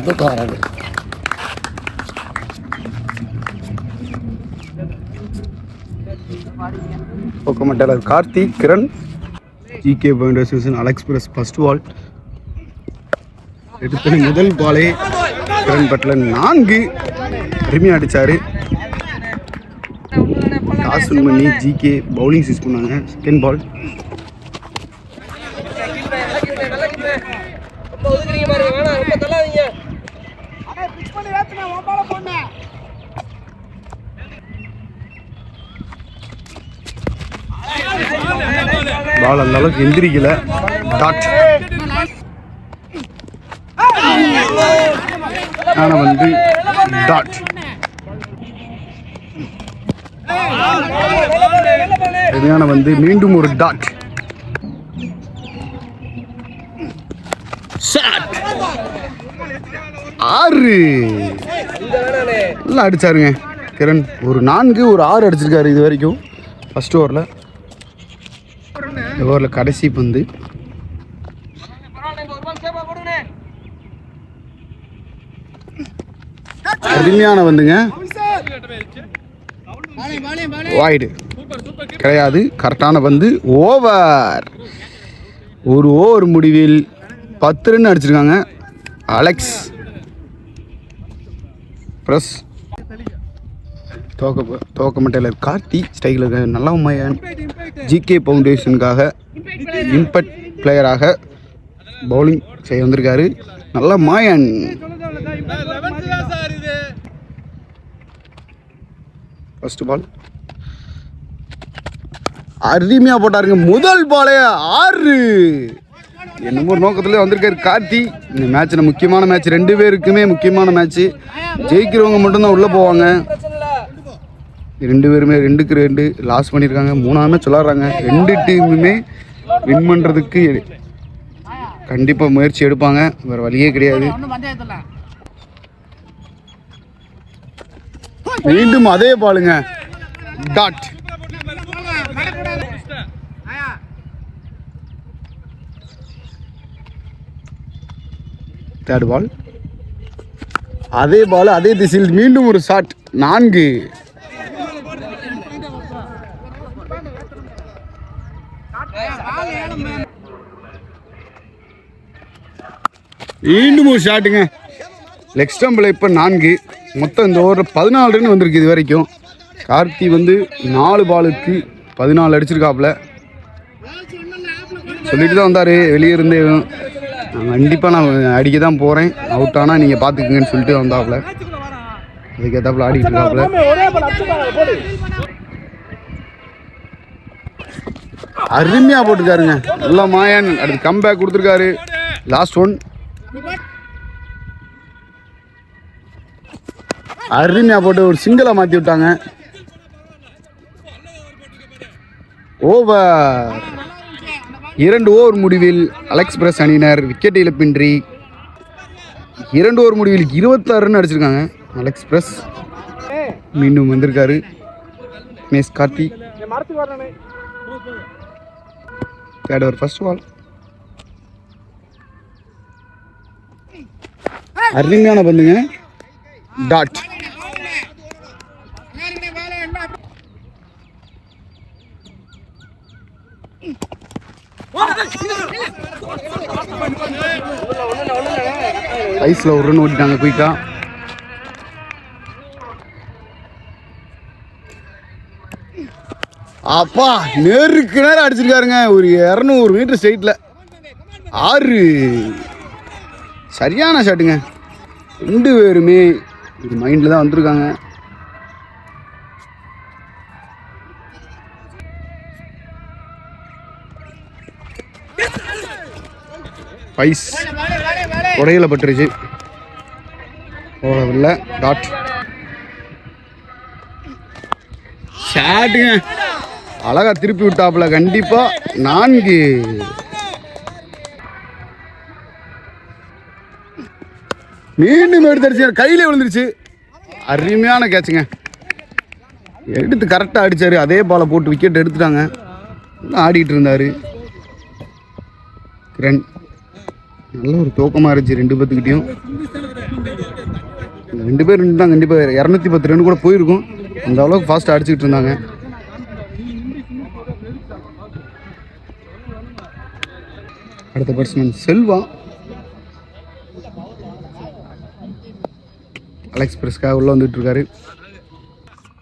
தூக்கம் வராது. போக்கமட்டல Karthik Kiran GK foundation Alex press first ball எடுத்து முதல் பாலே கிரண் பட்ல 4 அருமையாக அடித்தார். டாஸ் வின் பண்ணி ஜிகே பவுலிங் சூஸ் பண்ணாங்க. செகண்ட் பால் பால் அந்த அளவுக்கு எந்திரிக்கல. டாட் ஆனால் வந்து டாட் சரியான வந்து மீண்டும் ஒரு டாட். ஷாட் 6 நல்லா அடிச்சாருங்க கிரண். ஒரு 4 ஒரு 6 அடிச்சிருக்காரு இது வரைக்கும் ஃபர்ஸ்ட் ஓவரில். இந்த ஓவரில் கடைசி பந்து. அருமையான வந்துங்க. வாய்டு கிடையாது, கரெக்டான பந்து. ஓவர். ஒரு ஓவர் முடிவில் 10 ரன் அடிச்சிருக்காங்க அலெக்ஸ் பிரஸ். துவக்கமட்டையில் கார்த்தி ஸ்டைலுக்கு நல்ல உண்மையான் ஜிகே பவுண்டேஷனுக்காக இம்பேக்ட் பிளேயராக பவுலிங் செய்ய வந்திருக்காரு. நல்ல மாயன். ஃபர்ஸ்ட் பால் அருமையாக போட்டாருங்க. முதல் பாலே 6. என்னமோ நோக்கத்துல வந்திருக்காரு கார்த்தி. இந்த மேட்ச் முக்கியமான மேட்ச், 2 பேருக்குமே முக்கியமான மேட்ச். ஜெயிக்கிறவங்க மட்டும்தான் உள்ளே போவாங்க. 2 பேருமே 2க்கு 2 லாஸ் பண்ணியிருக்காங்க. 3ஆவது மேட்ச் விளாட்றாங்க. 2 டீமுமே வின் பண்ணுறதுக்கு கண்டிப்பாக முயற்சி எடுப்பாங்க, வேறு வழியே கிடையாது. மீண்டும் அதே பாலுங்க. டாட். தேர்ட் பால் அதே பால் அதே திசையில் மீண்டும் ஒரு ஷாட். 4. மீண்டும் ஒரு ஷாட்டுங்க. லெக் ஸ்டம்பில் இப்போ 4. மொத்தம் இந்த ஓவரில் 14 ரன் வந்திருக்கு இது வரைக்கும். கார்த்தி வந்து 4 பாலுக்கு 14 அடிச்சிருக்காப்புல. சொல்லிட்டு தான் வந்தார் வெளியே இருந்து, கண்டிப்பாக நான் அடிக்க தான் போகிறேன், அவுட் ஆனால் நீங்கள் பார்த்துக்குங்கன்னு சொல்லிட்டு வந்தாப்புல. அதுக்கேற்றாப்புல ஆடிட்டு இருக்காப்புல. அருமையாக போட்டுருக்காருங்க. நல்லா மாயன். அடுத்து கம்பேக் கொடுத்துருக்காரு. லாஸ்ட் ஒன் அருமையாக போட்டு ஒரு சிங்கிளாக மாற்றி விட்டாங்க. ஓவர். 2 ஓவர் முடிவில் அலெக்ஸ் பிரஸ் அணியினர் விக்கெட் இழப்பின்றி 2 ஓவர் முடிவில் 26 ரன் அடிச்சிருக்காங்க அலெக்ஸ் பிரஸ். மீண்டும் வந்திருக்காரு மேஸ் Karthi. Third over first ball அருமையான பந்துங்க. டாட். ஐஸ்ல ஒரு ரன் ஓட்டிட்டாங்க குயிக்கா. அப்பா நேருக்கு நேரம் அடிச்சிருக்காருங்க. ஒரு 200 மீட்டர் ஸ்ட்ரெயிட்ல 6. சரியான ஷாட்டுங்க. 2 பேருமே இது மைண்டில் தான் வந்திருக்காங்க. பைஸ் உடையில பட்டுருச்சு. போகவில்லை. டாட். ஷாட்டுங்க. அழகா திருப்பி விட்டாப்புல. கண்டிப்பாக 4. மீண்டும் எடுத்துருச்சு, கையிலே விழுந்துருச்சு. அருமையான கேட்சுங்க, எடுத்து கரெக்டாக அடித்தார். அதே பாலை போட்டு விக்கெட் எடுத்துட்டாங்க. ஆடிட்டு இருந்தார் கிரண். நல்ல ஒரு தூக்கமாக இருந்துச்சு 2 பேர்த்துக்கிட்டையும். 2 பேர் இருந்தாங்க, கண்டிப்பாக 210 ரன் கூட போயிருக்கும். அந்த அளவுக்கு ஃபாஸ்ட்டாக அடிச்சுக்கிட்டு இருந்தாங்க. அடுத்த பேட்ஸ்மேன் செல்வா. அலெக்ஸ் பிரஸ்காக உள்ளே வந்துட்டு இருக்காரு.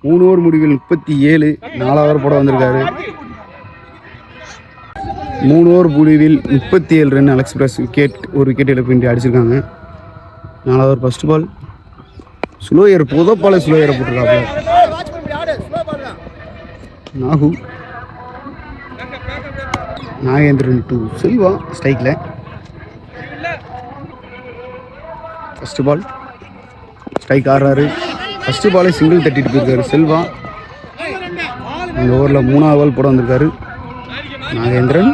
3 ஓவர் முடிவில் 37, 4 ஓவர் போட வந்திருக்காரு. 3 ஓவர் முடிவில் 37 ரன் அலெக்ஸ் பிரஸ் விக்கெட், ஒரு விக்கெட் இழப்பின்றி அடிச்சிருக்காங்க. 4 ஓவர் ஃபர்ஸ்ட் பால். ஸ்லோயர் புதப்பால ஸ்லோயரை போட்டுருக்காங்க. நாகேந்திரன் டு செல்வா ஸ்ட்ரைக்கில். ஃபர்ஸ்ட் பால் ஸ்ட்ரைக் ஆடுறாரு. ஃபர்ஸ்ட் பாலே சிங்கிள் தட்டிட்டு போயிருக்காரு செல்வா. இந்த ஓவரில் 3ஆவது பால் போட வந்திருக்காரு நாகேந்திரன்.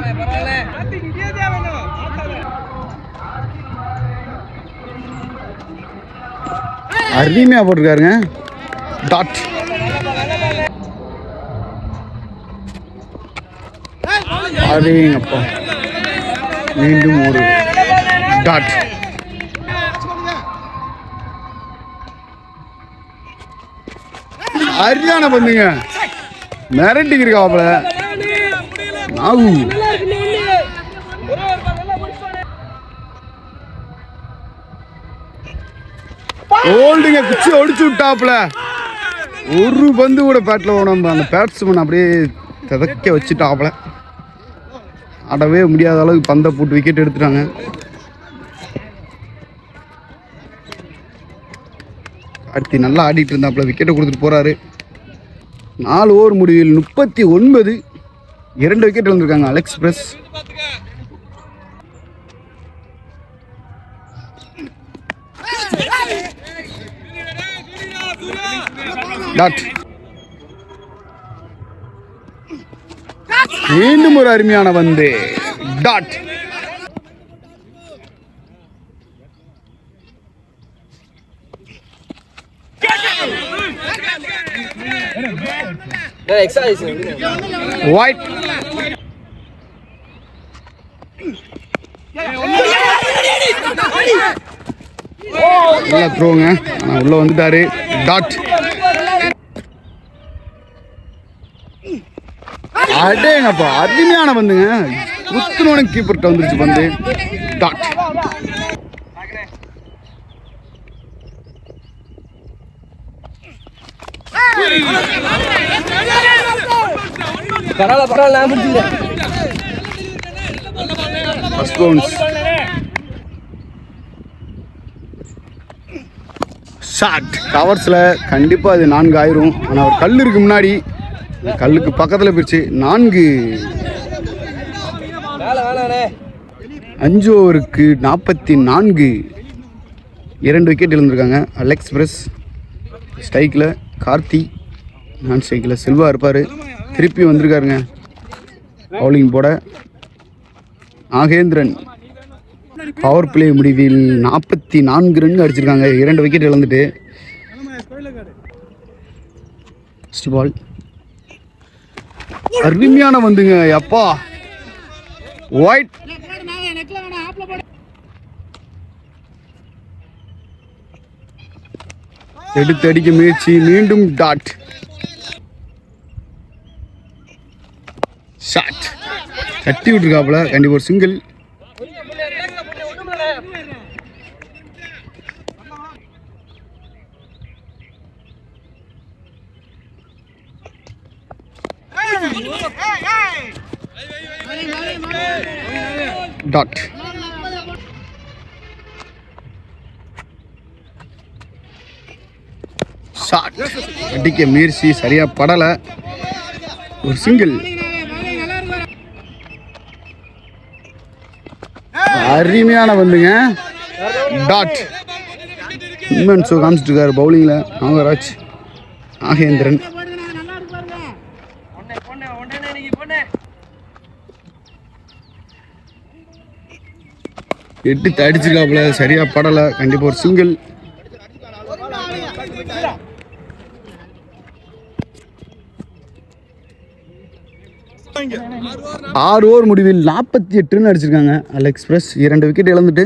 அருமையாக போட்டிருக்காருங்க. டாட். அதேங்கப்பா, மீண்டும் ஒரு டாட். அரியான பண்ணுங்க, மிரட்டிக்கு இருக்காப்ல நாகு. ஓல்டுங்க, குச்சி ஒடிச்சு விட்டாப்ல. ஒரு பந்து கூட பேட்டில் ஓடாம அந்த பேட்ஸ்மேன் அப்படியே ததக்க வச்சுட்டாப்ல. ஆடவே முடியாத அளவுக்கு பந்தை போட்டு விக்கெட் எடுத்துட்டாங்க. அடுத்து நல்லா ஆடிட்டு இருந்தாப்புல, விக்கெட்டை கொடுத்துட்டு போறாரு. 4 ஓவர் முடிவில் 39, 2 விக்கெட் வந்திருக்காங்க அலெக்ஸ் பிரஸ். டாட். மீண்டும் ஒரு அருமையான பந்து, டாட். ஒயிட். நல்லா த்ரோங்க, ஆனால் உள்ள வந்துட்டாரு. டாட். அடேங்கப்பா, அருமையான பந்துங்க. குத்துனோட கீப்பர்கிட்ட வந்துருச்சு பந்து. டாட். First bounce. ஷாட். கவர்ஸில் கண்டிப்பாக அது 4 ஆயிரும். ஆனால் ஒரு கல் இருக்கு முன்னாடி, கல்லுக்கு பக்கத்தில் போயிடுச்சு. 4. 5 ஓவருக்கு 44, 2 விக்கெட் இழந்திருக்காங்க அலெக்ஸ் பிரஸ். ஸ்ட்ரைக்கில் கார்த்தி, நான் ஸ்ட்ரைக்கில் செல்வா இருப்பார். திருப்பி வந்திருக்காருங்க பவுலிங் போட. நாகேந்திரன் பவர் பிளே முடிவில் 44 ரன் அடிச்சிருக்காங்க, 2 விக்கெட் இழந்துட்டு. ஃபர்ஸ்ட் பால் அருமையான வந்துங்க, அப்பா. ஒயிட். எடுத்து அடிக்க முயற்சி, மீண்டும் டாட். ஷாட். தட்டி விட்டுருக்காப்புல, கண்டிப்பாக ஒரு சிங்கிள். டாட். ஷாட். அடிக்க முயற்சி, சரியா படலை, ஒரு சிங்கிள். அருமையான வந்துங்க, டாட். இன்மென்ஸோ காமிச்சிட்டு இருக்காரு பவுலிங்கில் நாகராஜ். நாகேந்திரன் 8 அடிச்சிருக்காப்புல, சரியா படலை. கண்டிப்பாக ஒரு சிங்கிள். ஆறு ஓவர் முடிவில் 48 ரன் அடிச்சிருக்காங்க அல் எக்ஸ்பிரஸ். 2 விக்கெட் இழந்துட்டு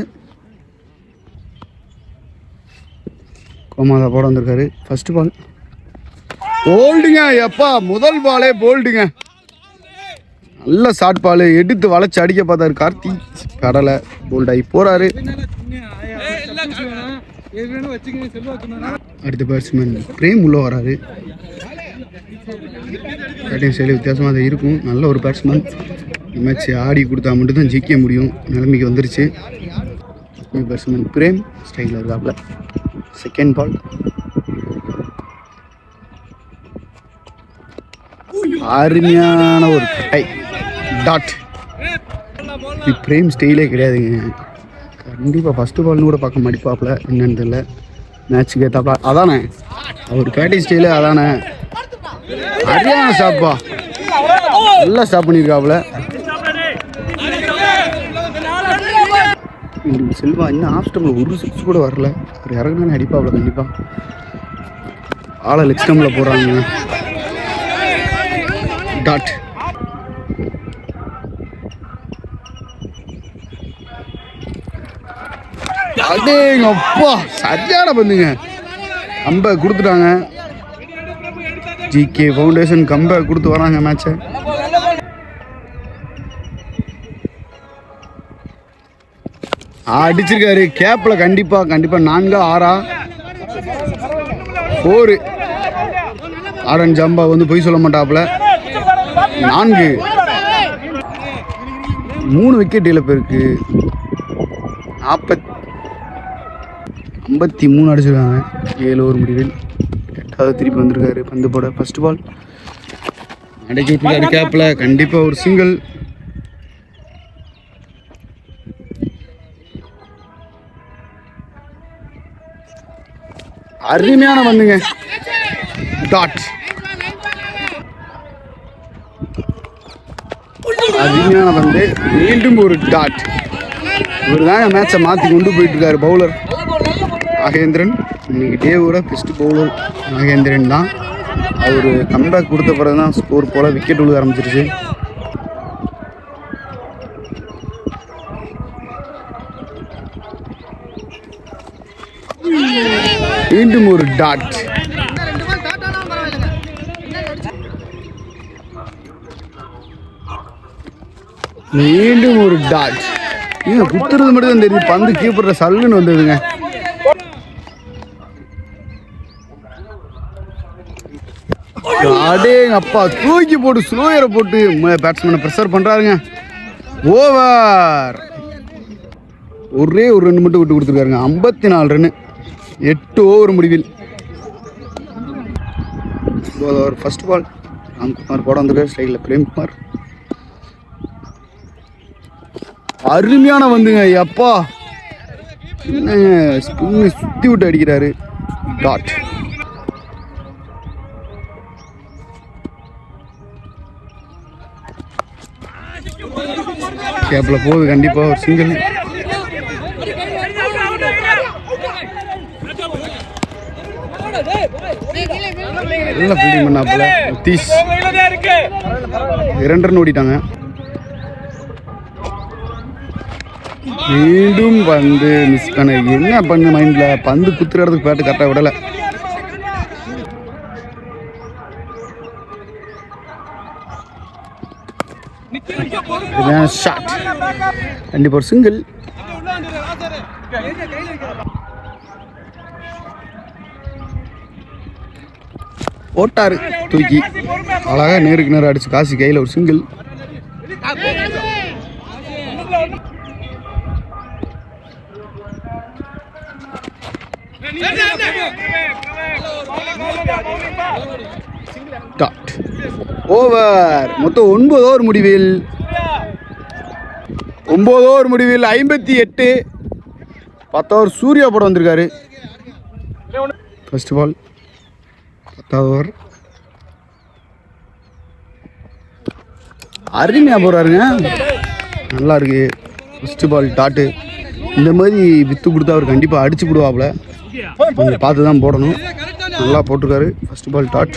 கோமாதா போட வந்திருக்காரு. ஃபர்ஸ்ட் பால் போல்டுங்க. எப்பா முதல் பாலே போல்டுங்க. நல்ல ஷார்ட் பால் எடுத்து வளைச்சு அடிக்க பார்த்தாரு கார்த்தி. கடலை போல்டாகி போறாரு. அடுத்த பேட்ஸ்மேன் பிரேம் உள்ள வராரு. பேட்டிங் ஸ்டைல் வித்தியாசமாக தான் இருக்கும். நல்ல ஒரு பேட்ஸ்மேன். மேட்ச் ஆடி கொடுத்தா மட்டும்தான் ஜெயிக்க முடியும் நிலைமைக்கு வந்துருச்சு. பேட்ஸ்மேன் பிரேம் ஸ்டைலில் இருக்காப்புல. செகண்ட் பால் அருமையான ஒரு கட்டை டாட். இது பிரேம் ஸ்டைலே கிடையாதுங்க. கண்டிப்பாக ஃபஸ்ட்டு பால்னு கூட பார்க்க மாட்டிப்பாப்புல. என்னன்னு தெரியல. மேட்ச்சுக்கு ஏற்றாப்புல அதானே அவர் பேட்டிங் ஸ்டைலே அதானே. அரியான ஸ்டாப்பா, நல்லா ஸ்டாப் பண்ணியிருக்காப்புல. செல்வா இன்னும் ஆஃப் ஸ்டம்பில் ஒரு சிக்ஸ் கூட வரல. ஒரு இறங்குனானே அடிப்பாப்புல கண்டிப்பாக. ஆளை லெக் ஸ்டம்பில் போடுறாங்க. டாட். அடேங்கப்பா சரியான பந்துங்க. கம்பேக் கொடுத்துட்டாங்க. ஜிகே ஃபவுண்டேஷன் கம்பேக் கொடுத்து வராங்க மேட்சை. அடிச்சிருக்காரு கேப்பில். கண்டிப்பாக 4 6 4 ஆரன் ஜம்பா வந்து பொய் சொல்ல மாட்டாப்புல. 4 3 விக்கெட் இழப்பு இருக்கு. 53 அடிச்சிருக்காங்க 7 ஓவர் முடிவில். 8வது திருப்பி வந்திருக்காரு பந்து போட. ஃபர்ஸ்ட் பால் அடைக்கி விட்டுருக்காரு கேப்பில். கண்டிப்பாக ஒரு சிங்கிள். அருமையான வந்துங்க டாட். அருமையான வந்து மீண்டும் ஒரு டாட். இவர் தாங்க மேட்சை மாற்றி கொண்டு போயிட்டு இருக்காரு பவுலர் நாகேந்திரன். இன்னைக்கு டேவோட பெஸ்ட் பவுலர் நாகேந்திரன் தான். அவர் கம்பேக் கொடுத்த பிறகு தான் ஸ்கோர் போல் விக்கெட் விழுக ஆரம்பிச்சிருச்சு. மீண்டும் ஒரு டாட். மீண்டும் ஒரு டாட். குத்துறது மட்டும் தான் தெரியுது. பந்து கீப்பர் சல்லுன்னு வந்ததுங்க. அப்பா தூக்கி போட்டு ஸ்லோயரை போட்டு பேட்ஸ்மேனை ப்ரெஷர் பண்றாருங்க. ஓவர். ஒரே ஒரு ரன் மட்டும் விட்டு கொடுத்துருக்காருங்க. 54 ரன் 8 ஓவர் முடிவில். ஃபர்ஸ்ட் பால் ராம்குமார் போட வந்திருக்காரு. ஸ்டைலில் பிரேம்குமார். அருமையான வந்துங்க. எப்பா ஸ்பின்னு சுற்றி விட்டு அடிக்கிறாரு. டாட். கேப்பில் போகுது. கண்டிப்பாக ஒரு சிங்கிள். நல்லா ஃபீல்டிங் பண்ணாப்புல நிதிஷ். 2 ரன் ஓடிட்டாங்க. மீண்டும் பந்து மிஸ் பண்ண. என்ன பண்ண மைண்டில் பந்து குத்துற இடத்துக்கு பேட்டு கரெக்டாக விடலை. ஷாட். கண்டிப்பாக ஒரு சிங்கிள். போட்டாரு தூக்கி. அழகா நேருக்கு நேரம் அடிச்சு காசி கையில் ஒரு சிங்கிள். ஓவர். மொத்தம் 9 ஓவர் முடிவில் 58. 10 ஓவர் சூர்யா போட வந்திருக்காரு. ஃபர்ஸ்ட் பால் 10வது ஓவர். அருமையா போறாருங்க. நல்லா இருக்கு. First ball dot. இந்த மாதிரி வித்து கொடுத்தா அவர் கண்டிப்பாக அடிச்சு விடுவாப்புல. நீங்கள் பார்த்து தான் போடணும். நல்லா போட்டிருக்காரு. First ball dot.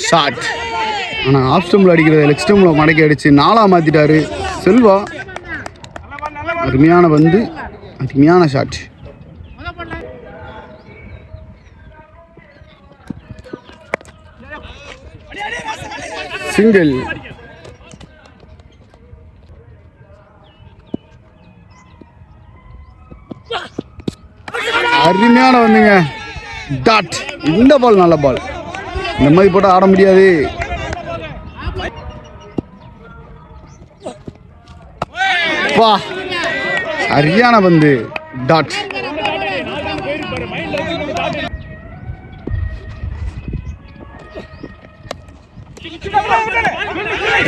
ஷாட். ஆனால் ஆஃப் ஸ்டம்பில் அடிக்கிறது லெக் ஸ்டம்பில் மடக்கி அடித்து 4ஆக மாற்றிட்டாரு செல்வா. அருமையான பந்து, அருமையான ஷாட். சிங்கிள். அருமையான வந்துங்க டாட். இந்த பால் நல்ல பால். இந்த மாதிரி போட்டால் ஆட முடியாது. வா, சரியான பந்து டாட்.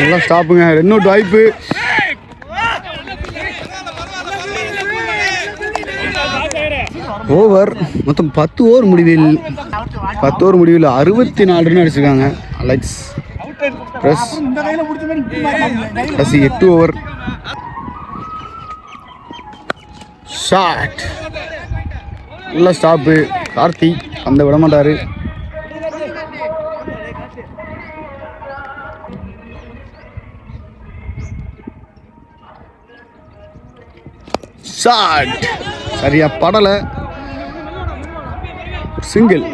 எல்லாம் ஸ்டாப்புங்க. 2 வாய்ப்பு. ஓவர் மொத்தம் 10 ஓவர் முடிவில் 64 ரன் அடிச்சிருக்காங்க அலெக்ஸ். Plus 8 over. ஷாட். நல்ல ஸ்டாப்பு. கார்த்தி அந்த விட மாட்டாரு. ஷாட் சரியா படலை. சிங்கிள்.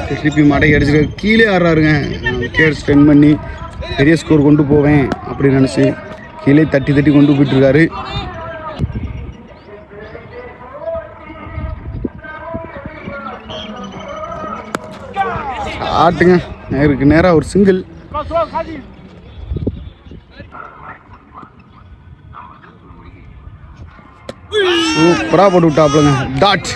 திருப்பி மடக்கி அடிச்சுக்க கீழே ஆடுறாருங்க. விக்கெட் ஸ்பெண்ட் பண்ணி பெரிய ஸ்கோர் கொண்டு போவேன் அப்படின்னு நினச்சி கீழே தட்டி கொண்டு போயிட்டுருக்காரு. ஆட்டுங்க நேருக்கு நேராக ஒரு சிங்கிள். சூப்பராக போட்டு விட்டாப்லங்க டாட்.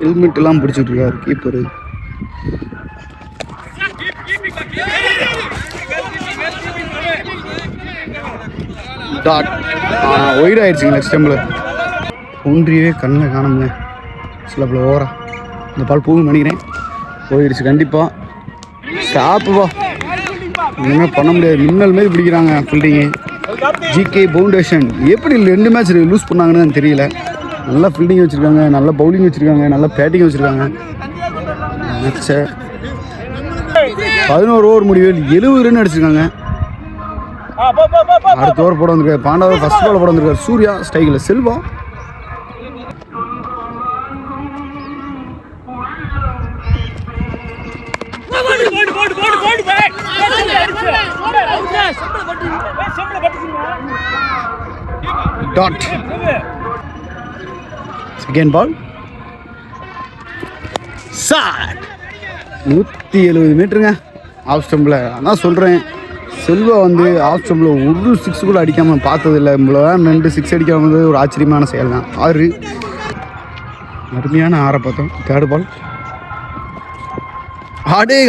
ஹெல்மெட் எல்லாம் பிடிச்சிட்டு இருக்காரு கீப்பரு. டாட். ஒயிட் ஆயிடுச்சுங்க நெக்ஸ்ட் டைமில். ஒன்றியவே கண்ணில் காணுங்க. சில பல ஓவரா இந்த பால் போகும்னு நினைக்கிறேன். போயிடுச்சு கண்டிப்பாக. ஸ்டாப்புவா, ஒன்றுமே பண்ண முடியாது. மின்னல் மாரி பிடிக்கிறாங்க ஃபீல்டிங்கு. ஜிகே பவுண்டேஷன் எப்படி 2 மேட்ச் லூஸ் பண்ணாங்கன்னு தெரியல. நல்லா ஃபீல்டிங் வச்சுருக்காங்க, நல்ல பவுலிங் வச்சுருக்காங்க, நல்ல பேட்டிங் வச்சுருக்காங்க. மேட்சை 11 ஓவர் முடிவில் 70 ரன் அடிச்சிருக்காங்க. அடுத்த ஓவர் போட வந்திருக்காரு பாண்டவர். ஃபர்ஸ்ட் பால் போட வந்திருக்காரு சூர்யா. ஸ்ட்ரைக்கில் Selva. Dot. Second ball shot. 170 மீட்டருங்க ஆஃப் ஸ்டம்பில். அதான் சொல்கிறேன், செல்வா வந்து ஆஃப் ஸ்டம்பில் ஒரு 6 கூட அடிக்காமல் பார்த்ததில்லை. இவ்வளோ 2 6 அடிக்காமல் ஒரு ஆச்சரியமான செயல் தான். 6 அருமையான 6 பார்த்தோம். தேர்ட் பால்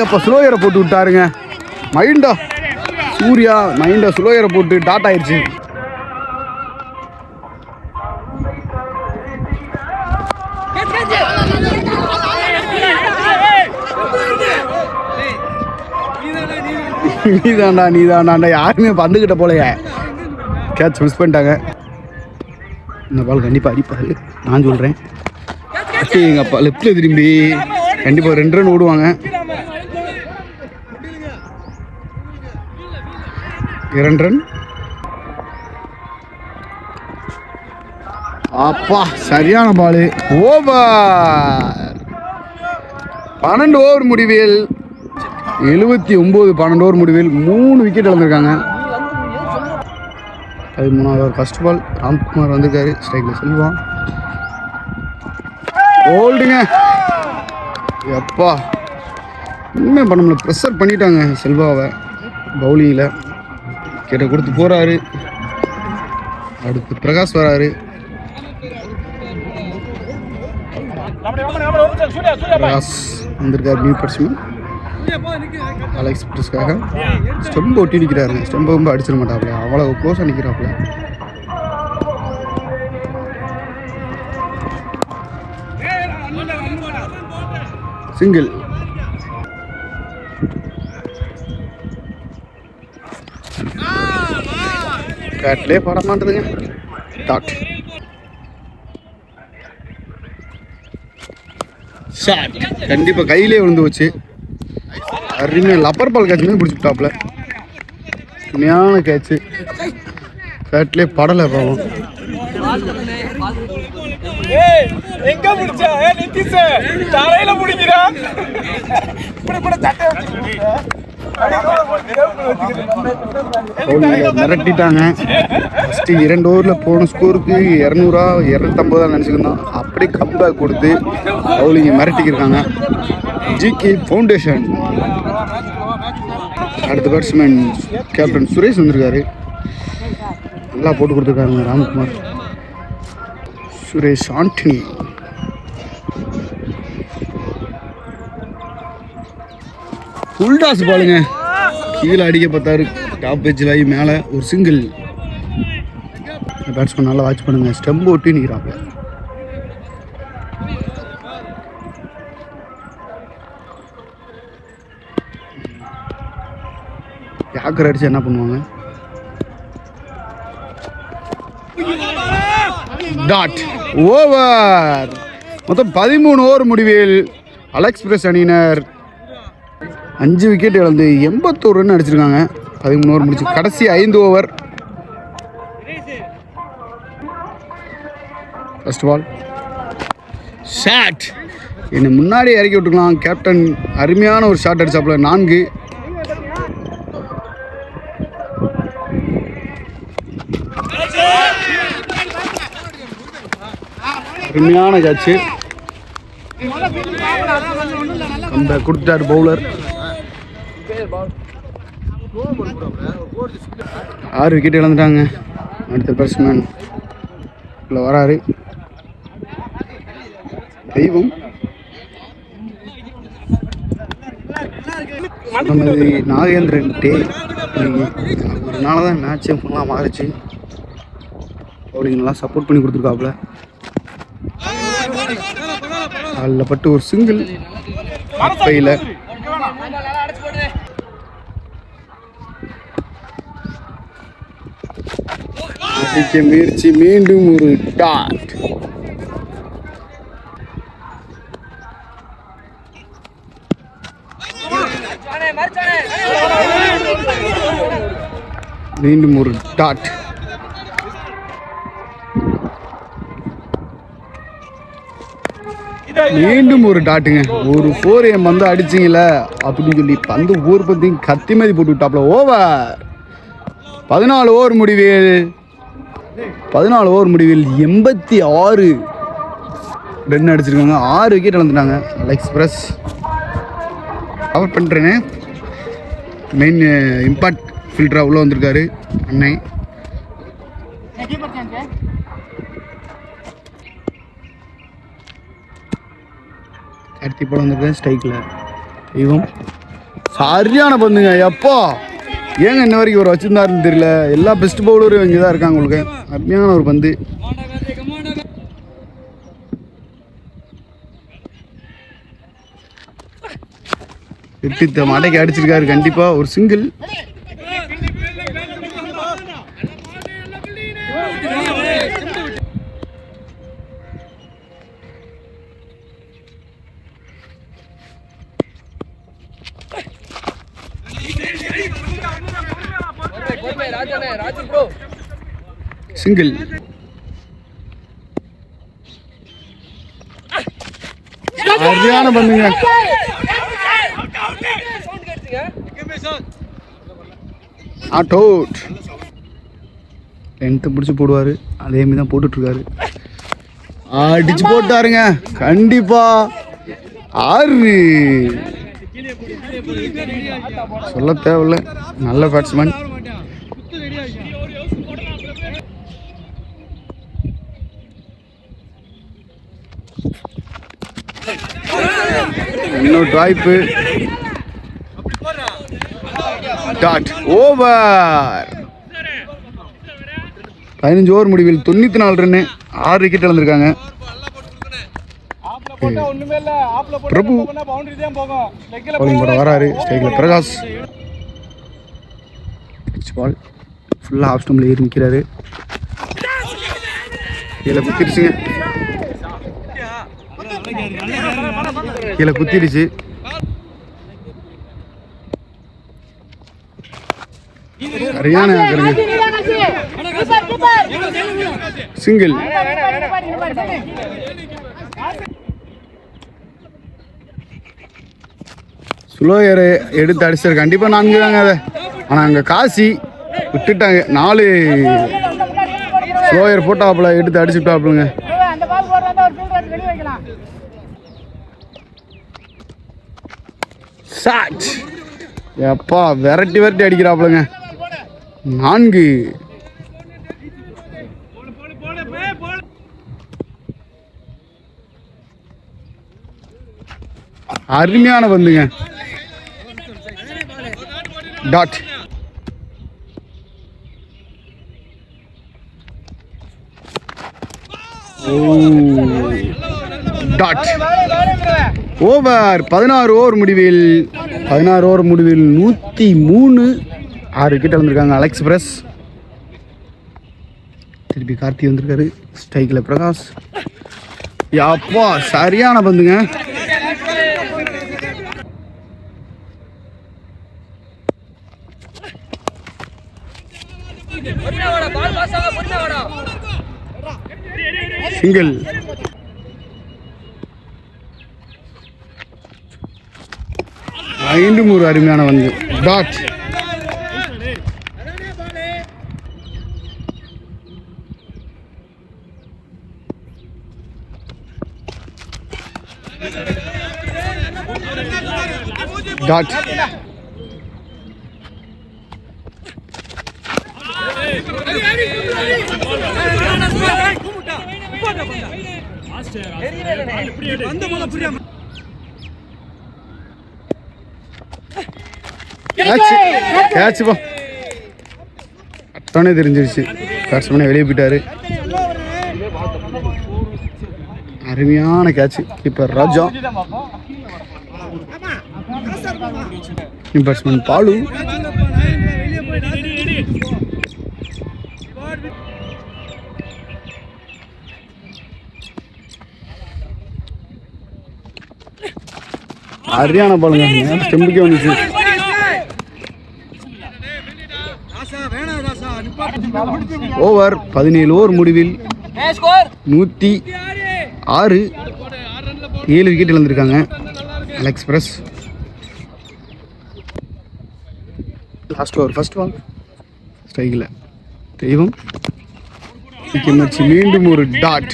அப்போ ஸ்லோயரை போட்டு விட்டாருங்க மைண்டா. சூர்யா மைண்டா ஸ்லோயரை போட்டு டாட் ஆயிடுச்சு. நீதாண்டா யாருமே பந்துக்கிட்ட போலையே. கேட்ச் மிஸ் பண்ணிட்டாங்க. இந்த பால் கண்டிப்பாக அடிப்பாரு நான் சொல்கிறேன். எங்கள் அப்பா லெஃப்டில் திரும்பி கண்டிப்பாக 2 ரன் ஓடுவாங்க. 2 ரன். அப்பா சரியான பால். ஓவர். 12 ஓவர் முடிவில் 79. 12 ஓவர் முடிவில் 3 விக்கெட் இழந்திருக்காங்க. 13வது ஓவர் ஃபர்ஸ்ட் பால். ராம்குமார் வந்திருக்காரு. ஸ்ட்ரைக்கில் செல்வா. ஓல்டுங்க. எப்பா இன்னும் பண்ண முடியல. ப்ரெஷர் பண்ணிட்டாங்க செல்வாவை பவுலிங்கில். விக்கெட்டை கொடுத்து போகிறாரு. அடுத்து பிரகாஷ் வராரு. பிரகாஷ் வந்திருக்காரு நியூ பேட்ஸ்மேன். அலெக்ஸ் பிரிஸ்க்காக ஸ்டெம்பை ஒட்டி நிற்கிறாருங்க. ஸ்டெம்பை ரொம்ப அடிச்சிட மாட்டாப்புல, அவ்வளோ க்ளோஸாக நிற்கிறாப்புல. சிங்கிள். பேட்லேயே பட மாட்டேதுங்க. Dot shot. கண்டிப்பாக கையிலே விழுந்து வச்சு அருமையாக லப்பர் பால் கேட்ச் மாதிரி பிடிச்சிட்டாப்ல. உண்மையான கேட்சு. பேட்லேயே படலை பாவம். எங்க முடிச்சா நிதிஷ் தலையில முடிக்கிறா மிரட்டிட்டாங்க. ஃபர்ஸ்ட் 2 ஓவரில் போன ஸ்கோருக்கு 200 250 நினச்சிக்கிருந்தோம். அப்படியே கம்பேக் கொடுத்து பவுலிங்க மிரட்டிக்கிருக்காங்க. GK foundation. அடுத்த பேட்ஸ்மேன் கேப்டன் சுரேஷ் வந்திருக்காரு. நல்லா போட்டு கொடுத்துருக்காருங்க ராம்குமார். சுரேஷ் ஆண்டனி. ஃபுல் டாஸ் பாலுங்க. கீழே அடிக்க பார்த்தாரு. டாப் பேஜில் ஆகி மேலே ஒரு சிங்கிள். பேட்ஸ்மேன் நல்லா வாட்ச் பண்ணுங்க. ஸ்டெம்ப் ஓட்டி நிற்கிறாங்க. யாக்கர் அடிச்சு என்ன பண்ணுவாங்க? Dot over. மொத்தம் 13 ஓவர் முடிவில் அலெக்ஸ்பிரஸ் அணியினர் 5 விக்கெட் இழந்து 81 ரன் அடிச்சிருக்காங்க. 13 ஓவர் முடிச்சு கடைசி 5 ஓவர். ஃபர்ஸ்ட் பால் ஷாட். என்னை முன்னாடி இறக்கி விட்டுக்கலாம். கேப்டன் அருமையான ஒரு ஷாட் அடிச்சாப்புல. 4. அருமையான கேட்சு. அந்த கொடுத்தாரு பவுலர். 6 விக்கெட் இழந்துட்டாங்க. அடுத்த பேட்ஸ்மேன் உள்ள வராரு. தெய்வம். நமது நாகேந்திரன் டே அவருனால தான் மேட்சே ஃபுல்லாக மாறிச்சு. பவுலிங் நல்லா சப்போர்ட் பண்ணி கொடுத்துருக்காப்புல. அதில் பட்டு ஒரு சிங்கிள் பையில். அடிக்க முயற்சி. மீண்டும் ஒரு டாட். மீண்டும் ஒரு டாட். மீண்டும் ஒரு டாட்டுங்க. ஒரு 4 என் பந்து அடிச்சிங்களே அப்படின்னு சொல்லி பந்து ஊர் பந்தையும் கத்தி மாதிரி போட்டு விட்டாப்ல. ஓவர். 14 ஓவர் முடிவில் 86 ரன் அடிச்சிருக்காங்க. 6 விக்கெட் இழந்துட்டாங்க. அலெக்ஸ்பிரஸ் கவர் பண்ணுறேன்னு மெயின் இம்பாக்ட் ஃபில்டராக உள்ளே வந்திருக்காரு அன்னை. அடுத்து போல வந்திருக்கேன் ஸ்ட்ரைக்கில். தெய்வம் சரியான பந்துங்க. எப்போ ஏங்க இன்ன வரைக்கும் ஒரு வச்சுருந்தாருன்னு தெரியல. எல்லா பெஸ்ட் பவுலரும் இங்கே தான் இருக்காங்க. உங்களுக்கு அருமையான ஒரு பந்து. எட்டு மடைக்கு அடிச்சிருக்காரு. கண்டிப்பாக ஒரு சிங்கிள். சிங்கிள். சரியான பந்துங்க. Not out. லென்த்து பிடிச்சி போடுவார். அதேமாரி தான் போட்டுட்ருக்காரு. அடிச்சு போட்டாருங்க. கண்டிப்பா 6. சொல்ல தேவையில்ல. நல்ல பேட்ஸ்மேன். இன்னொரு வாய்ப்பு. Dot over. 15 ஓவர் முடிவில் 94 ரன்னு 6 விக்கெட் இழந்திருக்காங்க. ஒண்ணுமே இல்ல ஆப்ல போட்டு பிரபு பவுண்டரி தான் போகும் லெக்ல பவுலிங் போட வராரு. ஸ்ட்ரைக்கில் பிரகாஷ். பால் ஃபுல்லாக ஆஃப் ஸ்டம்பில் ஏறி நிற்கிறாரு. கீழே குத்திடுச்சுங்க. கீழே குத்திடுச்சு. சரியான சிங்கிள். ஸ்லோயரை எடுத்து அடிச்சாரு. கண்டிப்பாக 4 தாங்க அதை. ஆனால் அங்கே காசி விட்டுட்டாங்க. 4 ஸ்லோயர் போட்டாப்புல எடுத்து அடிச்சுட்டாப்புலங்க. ஷாட். எப்பா விரட்டி அடிக்கிறாப்புலங்க. 4. அருமையான பந்துங்க. டாட். டாட். ஓவர். 16 ஓவர் முடிவில் 103 6 விக்கெட் வந்திருக்காங்க அலெக்ஸ் பிரஸ். திருப்பி கார்த்தி வந்திருக்காரு. ஸ்ட்ரைக்கில் பிரகாஷ். அப்பா சரியான பந்துங்க. சிங்கிள். மீண்டும் ஒரு அருமையான வந்து டாட். டாட். கேட்ச் போ. அட்டோனே தெரிஞ்சிருச்சு. பேட்ஸ்மேனை வெளியே போயிட்டாரு. அருமையான catch. Keeper Raja. Batsman ball. அரியான பாலுங்க. ஸ்டெம்புக்கே வந்துச்சு. ஓவர் 17 ஓவர் முடிவில் 106 7 விக்கெட் இழந்திருக்காங்க Alex press. Last over first ball. ஸ்ட்ரைக்கில் தெய்வம். மீண்டும் ஒரு டாட்.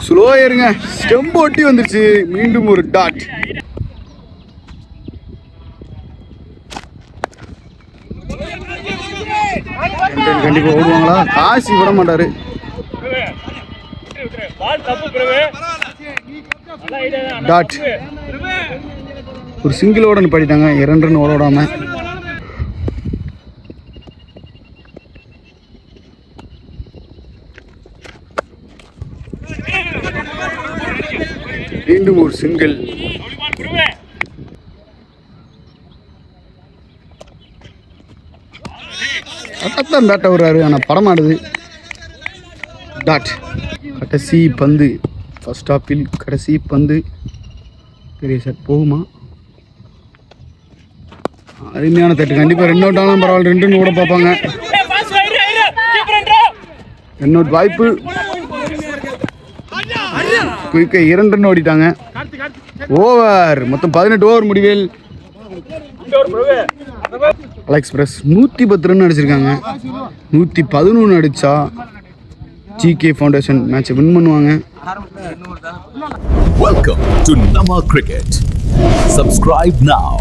ஸ்லோயருங்க. ஸ்டெம்ப் ஒட்டி வந்துருச்சு. மீண்டும் ஒரு டாட். கண்டிப்பா ஓடுவாங்களா? காசி விட மாட்டாரு. டாட். ஒரு சிங்கிள் ஓட நிப்பாட்டிட்டாங்க. 2 ரன் ஓடாம. மீண்டும் ஒரு சிங்கிள். அதான் பேட்டை விடுறாரு. ஆனால் படமாடுது. டாட். கடைசி பந்து. ஃபர்ஸ்ட் ஆப்பில் கடைசி பந்து. பெரிய ஷாட் போகுமா? அருமையான தட்டு. கண்டிப்பாக 2 அவுட் ஆனாலும் பரவாயில்ல. 2 ரன் ஓட பார்ப்பாங்க. 2 அவுட் வாய்ப்பு. குயிக்க 2 ரன் ஓடிட்டாங்க. ஓவர். மொத்தம் 18 ஓவர் முடிவில் அலெக்ஸ் பிரஸ் 110 ரன் அடிச்சிருக்காங்க. 111 அடிச்சா GK ஃபவுண்டேஷன் மேட்சை வின் பண்ணுவாங்க. Welcome to Nama Cricket. Subscribe now.